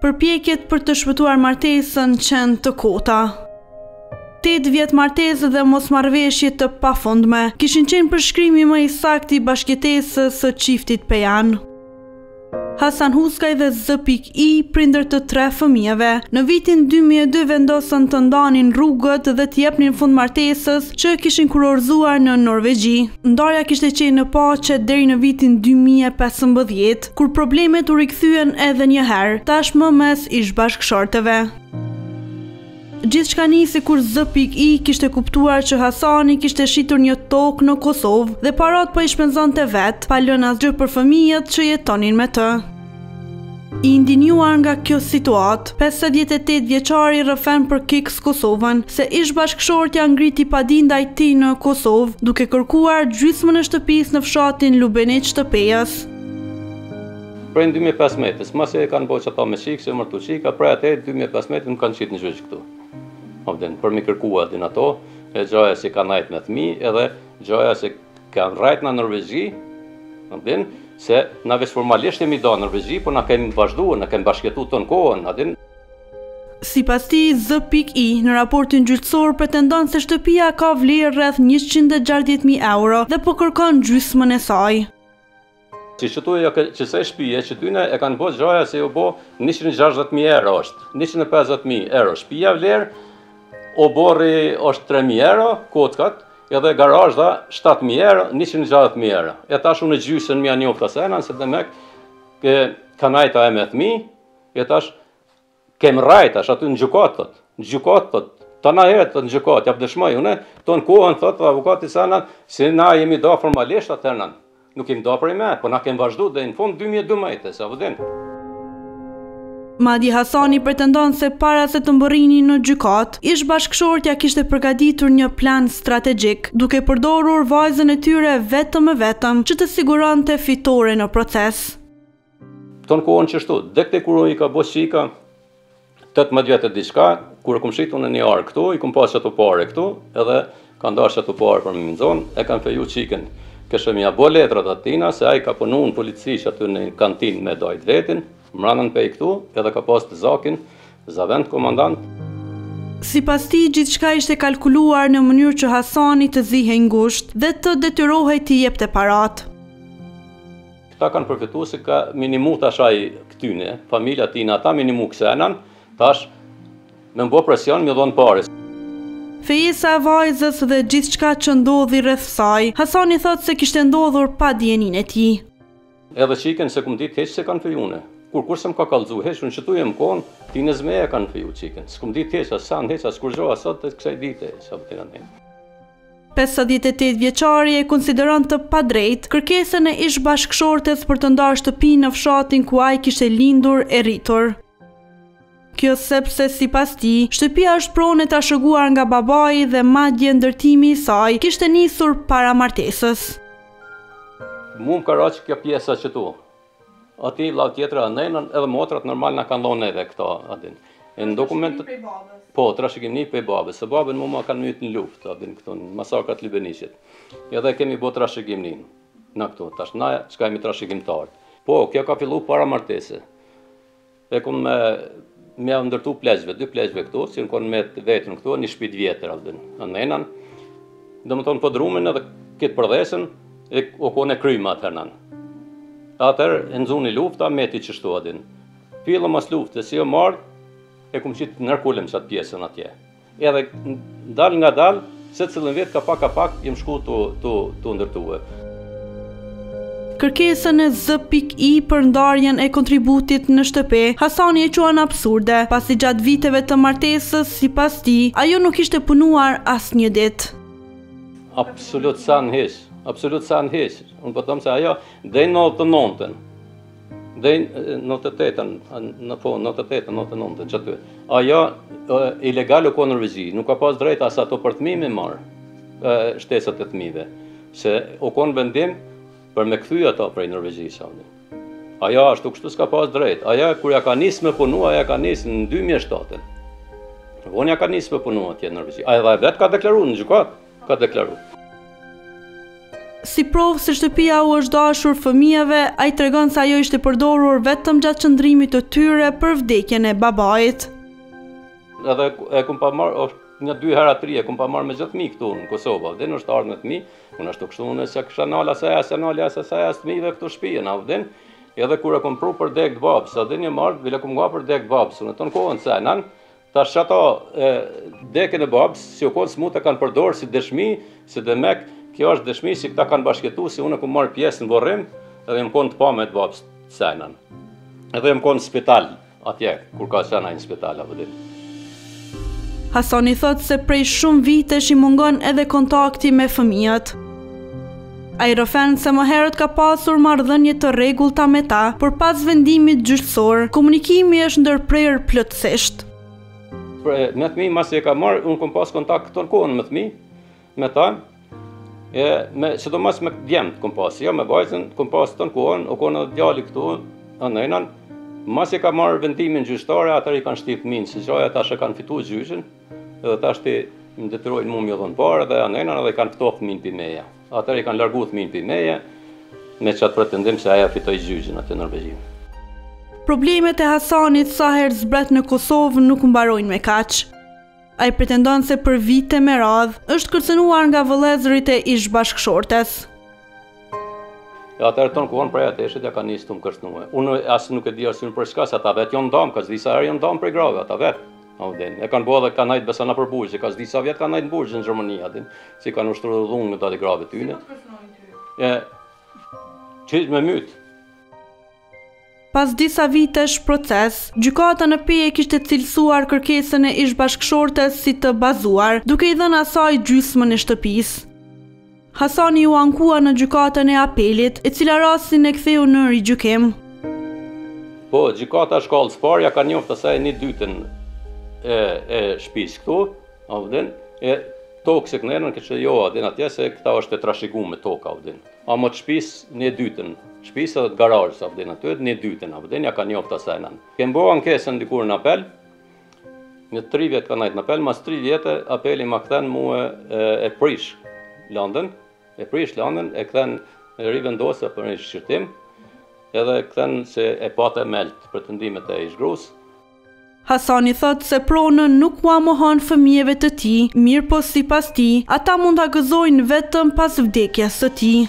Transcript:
përpjekjet për të shpëtuar martesën qenë të kota. 8 vjet martesë dhe mosmarrëveshje të pafundme kishin qenë përshkrimi më i saktë i bashkëjetesës së çiftit Pejan. Hasan Huskaj dhe Z.I, prindër të 3 fëmijëve, në vitin 2002 vendosën të ndanin rrugët dhe të jepnin fund martesës që kishin kurorzuar në Norvegji. Ndarja kishte qenë në paqe deri në vitin 2015, kur problemet u rikthyen edhe një herë, tashmë mes ish-bashkëshorteve. Gjithçka nisi kur Z.I kishte kuptuar që Hasani kishte shitur një tokë në Kosovë dhe parat po i shpenzonte vetë, pa lënë asgjë për fëmijët që jetonin me të. I indinjuar nga kjo situatë, 58 vjeçari rrëfen për kiks Kosovën, se ish-bashkëshortja ngriti padindaj tij në Kosovë, duke kërkuar gjysmën e shtëpisë në fshatin Lubeniç të Pejës. Prej 2015, masi e kanë bërë ata me shikë, se mërtu shika, prej atë 2015 më kanë qitë në gjyq këtu. Për mi kërkua din ato, e gjoja si ka najt me thmi, edhe gjoja si ka rajt në Norvegji, se na veç formalisht jemi da Norvegji, po na kemi vazhdu, na kemi bashkjetu të në kohën. Sipas tij, Z.I në raportin gjyqësor pretendon se shtëpia ka vlerë rreth 160.000 euro dhe po kërkon gjysmën e saj. Si që tuja qësaj shpije, që tyne e kanë bo gjoja se ju bo 160.000 euro është, 150.000 euro shpija vlerë, o borri është 3.000 euro, kotkat, edhe garazha 7.000 euro, 160.000 euro. E tash unë gjysën mja njofta senan, se dhe mek, ka najta e me thmi, e tash kem rajtash aty në gjukat, ta na herët të në gjukat, jap dëshmoj, une, të në kohën, thot, avukati senan, se na jemi da formalisht atërnan. Nuk jemi da prej me, po na kem vazhdu dhe në fund 2012, sa vëdin. Madje Hasani pretendon se para se të mbërrini në gjykat, ish-bashkëshortja kishte përgatitur një plan strategjik, duke përdorur vajzën e tyre vetëm e vetëm që të siguronte fitore në proces. Ton kohën që shtu, dhe këte kur i ka bo shika, 18 vjetë e diçka, kur e kum shitu në një arë këtu, i kum pas që të pare këtu, edhe ka ndash që të pare për më minzon, e kam feju qiken. Kështë mja bo letrat atina, se a i ka punu në polici që aty në kantin me dojt vetin, mranën pe i këtu, edhe ka pas të zakin, zavend komandant. Sipas tij, gjithçka ishte kalkuluar në mënyrë që Hasani të zihej ngusht dhe të detyrohej të jepte parat. Këta kanë përfitu se ka minimu tash ai këtyne, familja tina, ata minimu kësenan, tash me mbo presion me dhonë pares. Fejesa e vajzës dhe gjithçka që ndodhi rreth saj, Hasani thot se kishte ndodhur pa dijenin e tij. Edhe qiken se kum ditë heq se kanë fejune. Kur se më ka kalzu heq, unë që tu jem konë, ti në zme e kanë feju qiken. S'kum ditë heq, as sanë heq, as kur gjoha sot të kësaj dite, sa për të në 58 vjeçari e konsideron të padrejt kërkesën e ish-bashkëshortes për të ndarë shtëpinë në fshatin ku ai kishte lindur e rritur. Kjo sepse sipas tij, shtëpia është pronë e trashëguar nga babai dhe madje ndërtimi i saj kishte nisur para martesës. Mu më ka raqë kjo pjesa që tu. Ati vlau tjetër e nëjnën edhe motrat normal në kanë dhonë edhe këta adin. Në dokumentet... Po, trashëgimni për babës, se babën mu ma kanë mytë në luft, adin këtu, në masakrat Libenishit. Edhe kemi bo trashëgimnin në këtu, tash na që ka jemi trashëgimtarët. Po, kjo ka fillu para martese. E kom me ndërtu pleqve, 2 pleqve këtu, që në konë me vetën këtu, një shpit vjetër adin, në nëjnën. Dhe më tonë po drumin edhe këtë përdhesën, o kone kryma atërnan. Atër e nëzuni lufta, meti që shtu adin. Filëm as luftë, si o marrë, e kum qitë nërkullem qatë pjesën atje. Edhe dal nga dal, se cilën vetë ka pak, jem shku të ndërtuve. Kërkesën e Z.I për ndarjen e kontributit në shtëpi, Hasani e quan absurde, pasi gjatë viteve të martesës, sipas tij, ajo nuk ishte punuar as një ditë. Absolut sa në heq. Absolut sa në heq. Unë po thëmë se ajo dhejnë 99-ën. Dhejnë 98-ën, në po, 98-ën, 99-ën, që ty. Ajo ilegal u ko Norvegji, nuk ka pas drejt as ato për thmimi marë, shtesët e thmive. Se u ko në vendim për me këthy ato prej Norvegji, shauni. Ajo ashtu kështu s'ka pas drejt. Ajo kur ja ka nisë me punu, ajo ka nisë në 2007-ën. Unë ja ka nisë me punu atje në Norvegji. Ajo dhe vetë ka deklaru në gjukat, ka deklaru. Si provë se shtëpia u është dashur fëmijëve, ai tregon se ajo ishte përdorur vetëm gjatë qëndrimit të tyre për vdekjen e babait. Edhe e kum pa marr një 2 herë 3 e kum pa marr me gjithë fëmijë këtu në Kosovë, dhe në shtarë me fëmijë, unë ashtu kështu unë se kisha nala se fëmijëve këtu shtëpi na vden. Edhe kur e kom pru për dek të babës, a dhe një marrë, vile kom nga për dek të babës, unë të në kohën senan, tash që ato dekën e babës, si o kohën së mu të kanë përdorë si dëshmi, si dhe mek, kjo është dëshmi si këta kanë bashketu, si unë e kom marrë pjesë në vorrim, edhe jem konë të pa me të babës senan. Edhe jem konë në spital, atje, kur ka sena në spital, a vëdim. Hasani thot se prej shumë vitesh i mungon edhe kontakti me fëmijët. Ai rëfen se më herët ka pasur marrëdhënie të rregullta me ta, por pas vendimit gjyqësor, komunikimi është ndërprerë plotësisht. Me fëmijë masi e ka marrë, unë kom pas kontakt këto në kohën me fëmijë, me ta, sidomos me djemët kom pas, jo me vajzën, kom pas të në kohën, o kohën edhe djali këtu, anëjnan, masi ka marrë vendimin gjyqëtare, atër i kanë shti fëmijën, si qoja tash e kanë fitu gjyqën, edhe tash ti më detyrojnë mu mjë dhënë parë, dhe anëjnan edhe i kanë ftohtë fëmijën për meja. Atër i kanë largu fëmijën për meje, me qatë pretendim se aja fitoj gjyqin atë në Norvegji. Problemet e Hasanit sa herë zbret në Kosovë nuk mbarojnë me kaq. Ai pretendon se për vite me radhë është kërcënuar nga vëllezërit e ish bashkëshortes. Atër tonë kohën prej ateshit ja ka nisë të më kërcënue. Unë asë nuk e di arsyn për shka, se ata vetë jonë damë, ka zdi sa herë jonë damë prej grave, ata vetë. E kanë bo dhe ka najtë besana për burgjë, ka zdi sa vjetë ka najtë në burgjë në Gjermania, si kanë ushtru dhunë në dali grave tyne. Qysh me mytë. Pas disa vitesh proces, gjykata në Peje kishte cilësuar kërkesën e ish bashkëshortes si të bazuar, duke i dhënë asaj gjysmën e shtëpisë. Hasani u ankua në gjykatën e apelit, e cila rastin e ktheu në rigjykim. Po, gjykata shkallës parë ja ka njoftë asaj 1/2 e shtëpisë këtu, tokë se kënërën kështë jo adin atje se këta është e trashigu me toka avdin. A më të shpisë 1/2, shpisë edhe të garajës avdin aty, 1/2 avdin, ja ka njoftë asajnan. Kemë bo ankesën dikur në apel, një 3 vjetë ka najtë në apel, mas 3 vjetë apeli ma këthen mu e prish landën, e këthen rivendose për një shqyrtim, edhe këthen se e pate meltë pretendimet e ish grusë. Hasani thot se pronën nuk ua mohon fëmijëve të tij, mirë po sipas tij, ata mund ta gëzojnë vetëm pas vdekjes së tij.